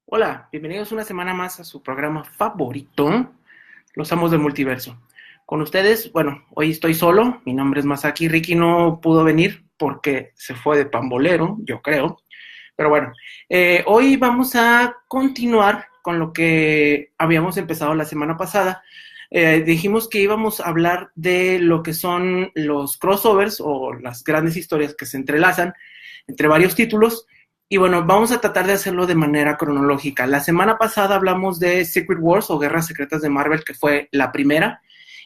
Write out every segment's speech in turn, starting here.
Hola, bienvenidos una semana más a su programa favorito, Los Amos del Multiverso. Con ustedes, bueno, hoy estoy solo, mi nombre es Masaki, Ricky no pudo venir porque se fue de pambolero, yo creo, pero bueno, hoy vamos a continuar con lo que habíamos empezado la semana pasada. Dijimos que íbamos a hablar de lo que son los crossovers o las grandes historias que se entrelazan entre varios títulos. Y bueno, vamos a tratar de hacerlo de manera cronológica. La semana pasada hablamos de Secret Wars o Guerras Secretas de Marvel, que fue la primera.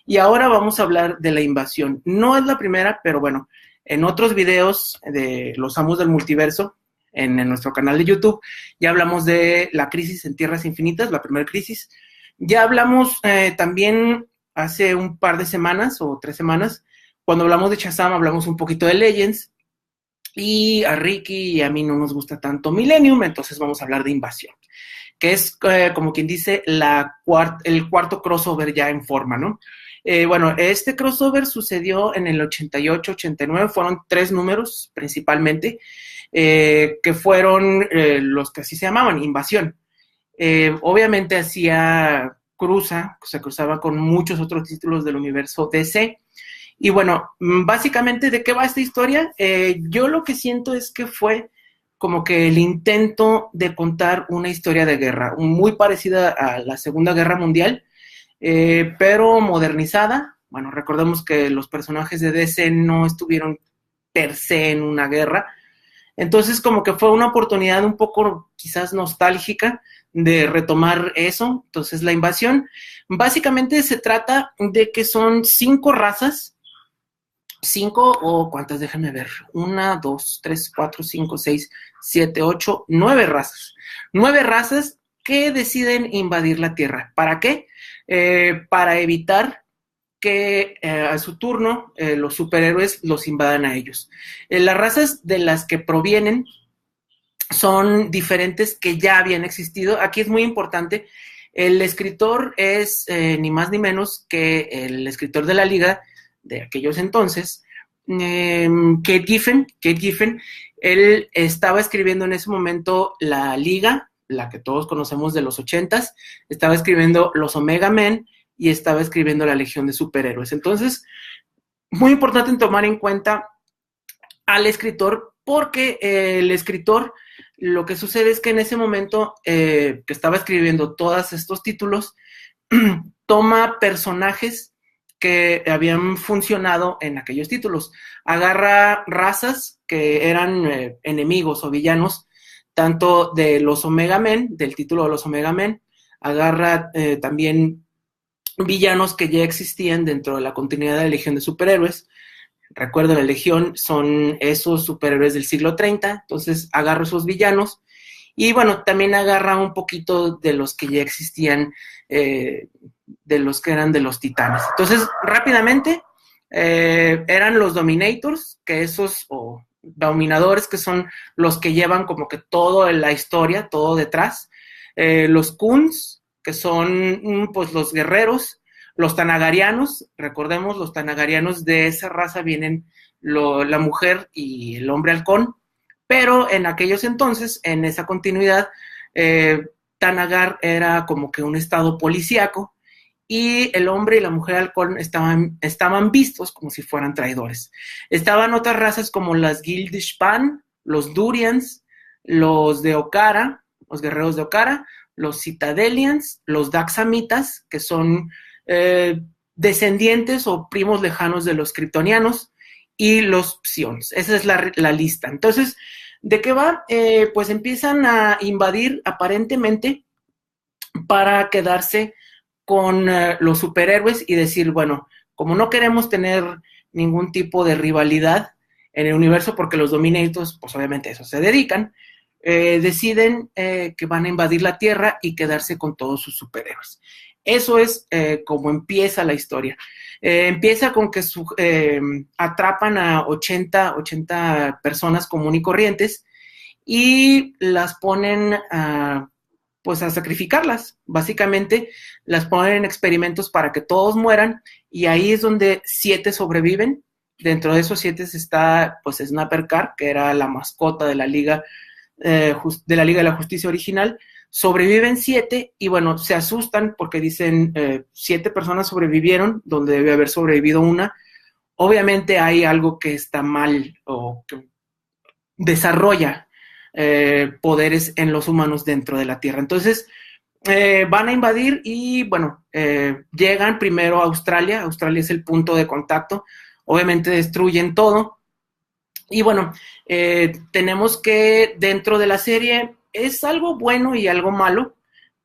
Y ahora vamos a hablar de la invasión. No es la primera, pero bueno, en otros videos de Los Amos del Multiverso, en nuestro canal de YouTube, ya hablamos de la crisis en Tierras Infinitas, la primera crisis. Ya hablamos también hace un par de semanas o 3 semanas, cuando hablamos de Shazam, hablamos un poquito de Legends. Y a Ricky y a mí no nos gusta tanto Millennium, entonces vamos a hablar de Invasión, que es como quien dice el cuarto crossover ya en forma, ¿no? Bueno, este crossover sucedió en el 88-89, fueron 3 números principalmente, que fueron los que así se llamaban, Invasión. Obviamente se cruzaba con muchos otros títulos del universo DC. Y bueno, básicamente, ¿de qué va esta historia? Yo lo que siento es que fue como que el intento de contar una historia de guerra, muy parecida a la Segunda Guerra Mundial, pero modernizada. Bueno, recordemos que los personajes de DC no estuvieron per se en una guerra, entonces como que fue una oportunidad un poco quizás nostálgica de retomar eso. Entonces la invasión básicamente se trata de que son 5 o cuántas, déjenme ver, 1, 2, 3, 4, 5, 6, 7, 8, 9 razas. 9 razas que deciden invadir la Tierra. ¿Para qué? Para evitar que a su turno los superhéroes los invadan a ellos. Las razas de las que provienen son diferentes que ya habían existido. Aquí es muy importante. El escritor es ni más ni menos que el escritor de la Liga de aquellos entonces, Kate Giffen. Él estaba escribiendo en ese momento la Liga, la que todos conocemos de los 80s, estaba escribiendo los Omega Men y estaba escribiendo la Legión de Superhéroes. Entonces, muy importante tomar en cuenta al escritor, porque el escritor, lo que sucede es que en ese momento que estaba escribiendo todos estos títulos, toma personajes que habían funcionado en aquellos títulos, agarra razas que eran enemigos o villanos, tanto de los Omega Men, del título de los Omega Men, agarra también villanos que ya existían dentro de la continuidad de la Legión de Superhéroes. Recuerden, la Legión son esos superhéroes del siglo 30, entonces agarra esos villanos y bueno, también agarra un poquito de los que ya existían, de los que eran de los Titanes. Entonces, rápidamente, eran los Dominators, que esos, o Dominadores, que son los que llevan como que toda la historia, todo detrás. Los Khunds, que son pues los guerreros. Los Tanagarianos, recordemos, los Tanagarianos de esa raza vienen la mujer y el hombre halcón, pero en aquellos entonces, en esa continuidad, Tanagar era como que un estado policíaco y el hombre y la mujer halcón estaban vistos como si fueran traidores. Estaban otras razas como las Gildishpan, los Durians, los de Okara, los guerreros de Okara, los Citadelians, los Daxamitas, que son descendientes o primos lejanos de los kryptonianos, y los Psions. Esa es la lista. Entonces, ¿de qué va? Pues empiezan a invadir aparentemente para quedarse con los superhéroes y decir, bueno, como no queremos tener ningún tipo de rivalidad en el universo, porque los Dominators, pues obviamente a eso se dedican, deciden que van a invadir la Tierra y quedarse con todos sus superhéroes. Eso es como empieza la historia. Empieza con que atrapan a 80 personas comunes y corrientes y las ponen pues a sacrificarlas. Básicamente las ponen en experimentos para que todos mueran y ahí es donde 7 sobreviven. Dentro de esos 7 está pues Snapper Carr, que era la mascota de la Liga de la Justicia original, Sobreviven 7 y bueno, se asustan porque dicen 7 personas sobrevivieron, donde debe haber sobrevivido una. Obviamente hay algo que está mal o que desarrolla poderes en los humanos dentro de la Tierra. Entonces, van a invadir y, bueno, llegan primero a Australia. Australia es el punto de contacto. Obviamente destruyen todo. Y, bueno, tenemos que dentro de la serie es algo bueno y algo malo,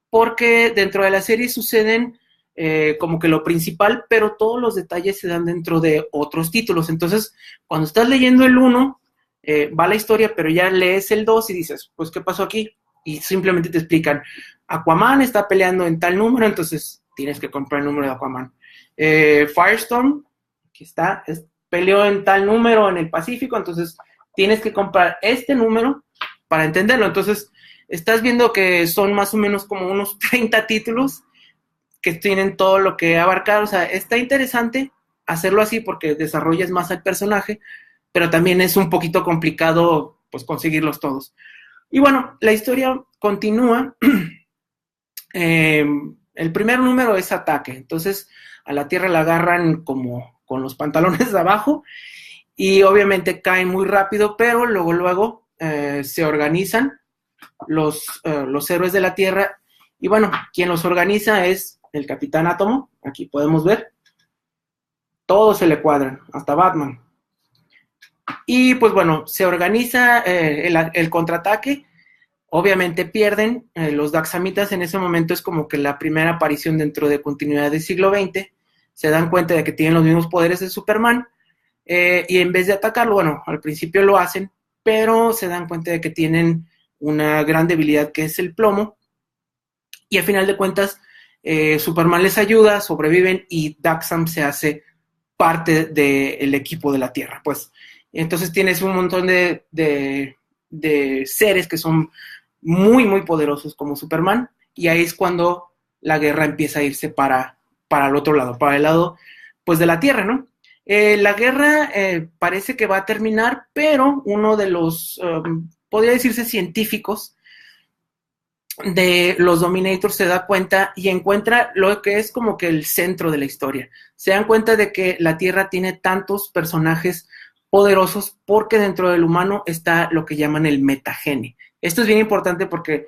porque dentro de la serie suceden como que lo principal, pero todos los detalles se dan dentro de otros títulos. Entonces, cuando estás leyendo el 1, va la historia, pero ya lees el 2 y dices, pues, ¿qué pasó aquí? Y simplemente te explican, Aquaman está peleando en tal número, entonces tienes que comprar el número de Aquaman. Firestorm, aquí está, peleó en tal número en el Pacífico, entonces tienes que comprar este número para entenderlo. Entonces, estás viendo que son más o menos como unos 30 títulos que tienen todo lo que abarcar. O sea, está interesante hacerlo así porque desarrollas más al personaje, pero también es un poquito complicado pues conseguirlos todos. Y bueno, la historia continúa. El primer número es ataque, entonces a la Tierra la agarran como con los pantalones de abajo y obviamente caen muy rápido, pero luego se organizan los héroes de la Tierra y bueno, quien los organiza es el Capitán Átomo. Aquí podemos ver, todos se le cuadran, hasta Batman. Y pues bueno, se organiza el contraataque. Obviamente pierden. Los Daxamitas en ese momento es como que la primera aparición dentro de continuidad del siglo XX. Se dan cuenta de que tienen los mismos poderes de Superman. Y en vez de atacarlo, bueno, al principio lo hacen, pero se dan cuenta de que tienen una gran debilidad que es el plomo. Y al final de cuentas, Superman les ayuda, sobreviven y Daxam se hace parte del equipo de la Tierra. Pues entonces tienes un montón de seres que son muy, muy poderosos como Superman, y ahí es cuando la guerra empieza a irse para el otro lado, para el lado pues de la Tierra, ¿no? La guerra parece que va a terminar, pero uno de los, podría decirse, científicos de los Dominators se da cuenta y encuentra lo que es como que el centro de la historia. Se dan cuenta de que la Tierra tiene tantos personajes poderosos porque dentro del humano está lo que llaman el metagene. Esto es bien importante porque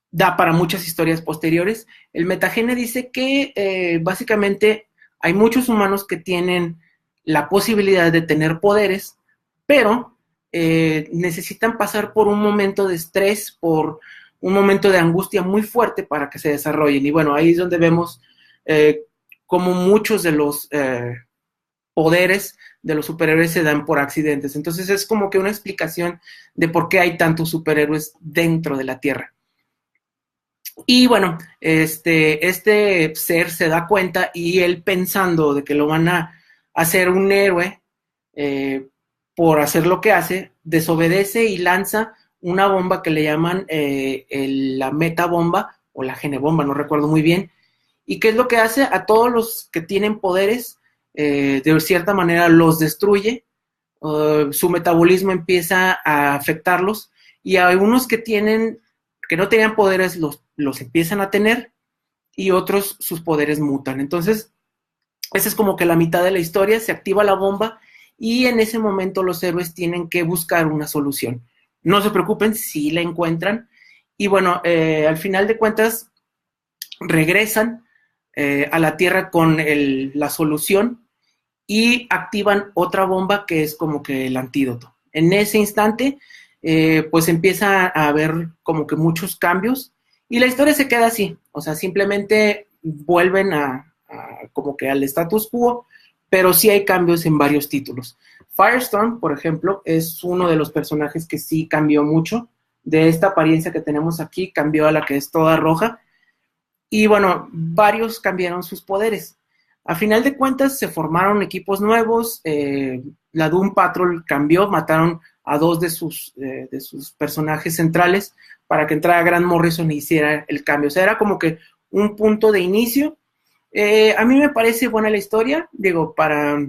da para muchas historias posteriores. El metagene dice que básicamente hay muchos humanos que tienen la posibilidad de tener poderes, pero necesitan pasar por un momento de estrés, por un momento de angustia muy fuerte para que se desarrollen. Y bueno, ahí es donde vemos cómo muchos de los poderes de los superhéroes se dan por accidentes. Entonces es como que una explicación de por qué hay tantos superhéroes dentro de la Tierra. Y bueno, este ser se da cuenta y él, pensando de que lo van a hacer un héroe por hacer lo que hace, desobedece y lanza una bomba que le llaman la metabomba o la genebomba, no recuerdo muy bien. ¿Y qué es lo que hace? A todos los que tienen poderes, de cierta manera los destruye. Su metabolismo empieza a afectarlos, y a algunos que no tenían poderes los empiezan a tener, y otros sus poderes mutan. Entonces, esa es como que la mitad de la historia. Se activa la bomba y en ese momento los héroes tienen que buscar una solución. No se preocupen si la encuentran. Y bueno, al final de cuentas regresan a la Tierra con la solución y activan otra bomba que es como que el antídoto. En ese instante, pues empieza a haber como que muchos cambios y la historia se queda así. O sea, simplemente vuelven como que al status quo, pero sí hay cambios en varios títulos. Firestorm, por ejemplo, es uno de los personajes que sí cambió mucho. De esta apariencia que tenemos aquí, cambió a la que es toda roja. Y bueno, varios cambiaron sus poderes. A final de cuentas, se formaron equipos nuevos. La Doom Patrol cambió, mataron a 2 de sus personajes centrales para que entrara Grant Morrison y hiciera el cambio. O sea, era como que un punto de inicio. A mí me parece buena la historia. Digo, para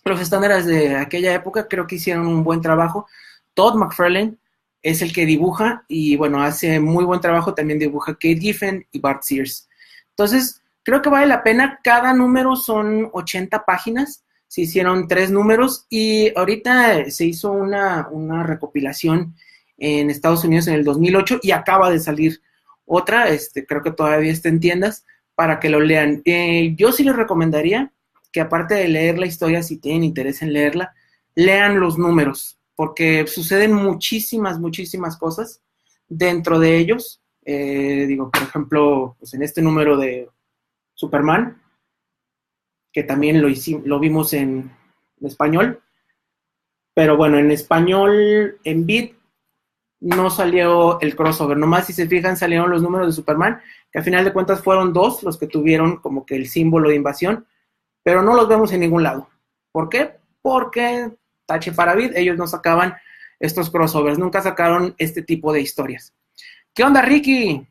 los estándares de aquella época, creo que hicieron un buen trabajo. Todd McFarlane es el que dibuja y bueno, hace muy buen trabajo, también dibuja Kate Giffen y Bart Sears. Entonces, creo que vale la pena, cada número son 80 páginas, se hicieron 3 números y ahorita se hizo una recopilación en Estados Unidos en el 2008 y acaba de salir otra, creo que todavía está en tiendas, para que lo lean. Yo sí les recomendaría que aparte de leer la historia, si tienen interés en leerla, lean los números, porque suceden muchísimas, muchísimas cosas dentro de ellos. Digo, por ejemplo, pues en este número de Superman, que también lo vimos en español, pero bueno, en español, en Beat, no salió el crossover, nomás si se fijan salieron los números de Superman, que al final de cuentas fueron 2 los que tuvieron como que el símbolo de invasión, pero no los vemos en ningún lado. ¿Por qué? Porque tache para Vid, ellos no sacaban estos crossovers, nunca sacaron este tipo de historias. ¿Qué onda, Ricky?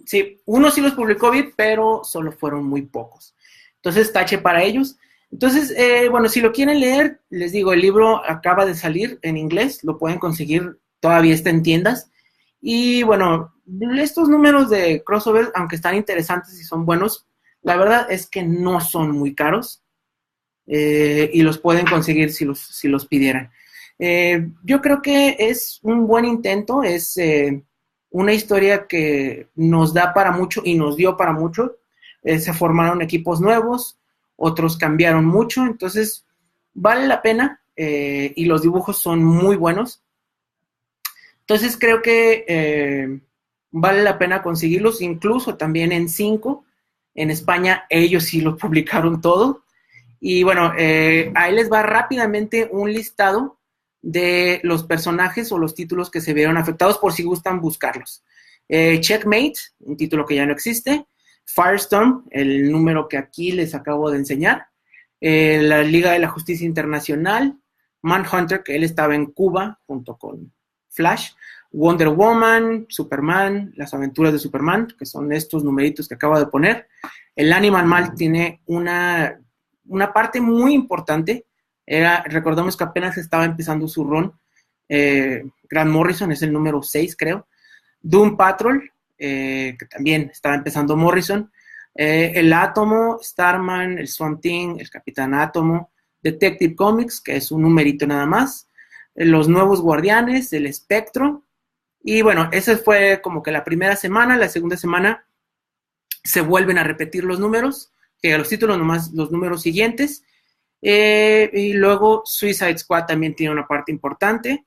Sí, uno sí los publicó Vid, pero solo fueron muy pocos. Entonces, tache para ellos. Entonces, bueno, si lo quieren leer, les digo, el libro acaba de salir en inglés, lo pueden conseguir, todavía está en tiendas. Y bueno, estos números de crossover, aunque están interesantes y son buenos, la verdad es que no son muy caros y los pueden conseguir si los pidieran. Yo creo que es un buen intento, es una historia que nos da para mucho y nos dio para mucho. Se formaron equipos nuevos, otros cambiaron mucho, entonces vale la pena y los dibujos son muy buenos. Entonces creo que vale la pena conseguirlos, incluso también en 5. En España ellos sí lo publicaron todo. Y bueno, ahí les va rápidamente un listado de los personajes o los títulos que se vieron afectados por si gustan buscarlos. Checkmate, un título que ya no existe. Firestorm, el número que aquí les acabo de enseñar. La Liga de la Justicia Internacional. Manhunter, que él estaba en Cuba junto con Flash. Wonder Woman, Superman, las aventuras de Superman, que son estos numeritos que acabo de poner. El Animal Man tiene una parte muy importante. Recordamos que apenas estaba empezando su run. Grant Morrison es el número 6, creo. Doom Patrol, que también estaba empezando Morrison. El Átomo, Starman, el Swamp Thing, el Capitán Átomo. Detective Comics, que es un numerito nada más. Los Nuevos Guardianes, el Espectro. Y bueno, esa fue como que la primera semana. La segunda semana se vuelven a repetir los números, los títulos nomás, los números siguientes. Y luego Suicide Squad también tiene una parte importante.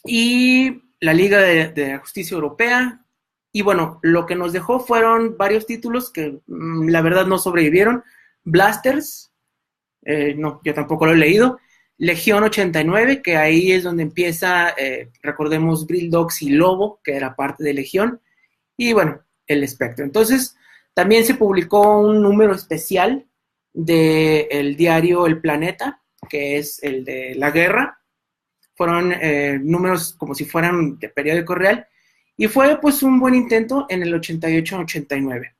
Y la Liga de Justicia Europea. Y bueno, lo que nos dejó fueron varios títulos que la verdad no sobrevivieron. Blasters, no, yo tampoco lo he leído. Legión 89, que ahí es donde empieza, recordemos, Grill Dogs y Lobo, que era parte de Legión, y bueno, el Espectro. Entonces, también se publicó un número especial del diario El Planeta, que es el de la guerra. Fueron números como si fueran de periódico real, y fue pues un buen intento en el 88-89.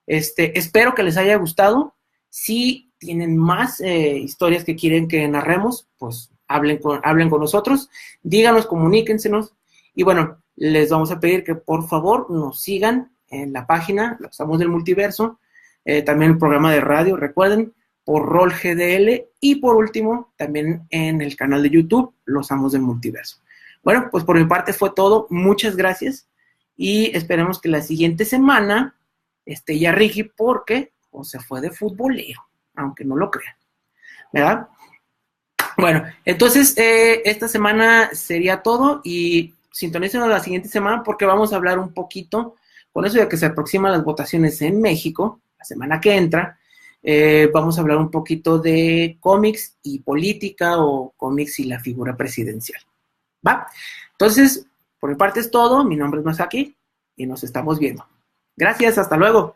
Espero que les haya gustado. Si tienen más historias que quieren que narremos, pues hablen con nosotros, díganos, comuníquensenos, y bueno, les vamos a pedir que por favor nos sigan en la página Los Amos del Multiverso, también el programa de radio, recuerden, por Rol GDL, y por último, también en el canal de YouTube, Los Amos del Multiverso. Bueno, pues por mi parte fue todo, muchas gracias, y esperemos que la siguiente semana esté ya Ricky, porque pues, se fue de futbolero, aunque no lo crean, ¿verdad? Bueno, entonces esta semana sería todo y sintonícenos la siguiente semana porque vamos a hablar un poquito, con eso de que se aproximan las votaciones en México, la semana que entra, vamos a hablar un poquito de cómics y política o cómics y la figura presidencial, ¿va? Entonces, por mi parte es todo, mi nombre es Masaki y nos estamos viendo. Gracias, hasta luego.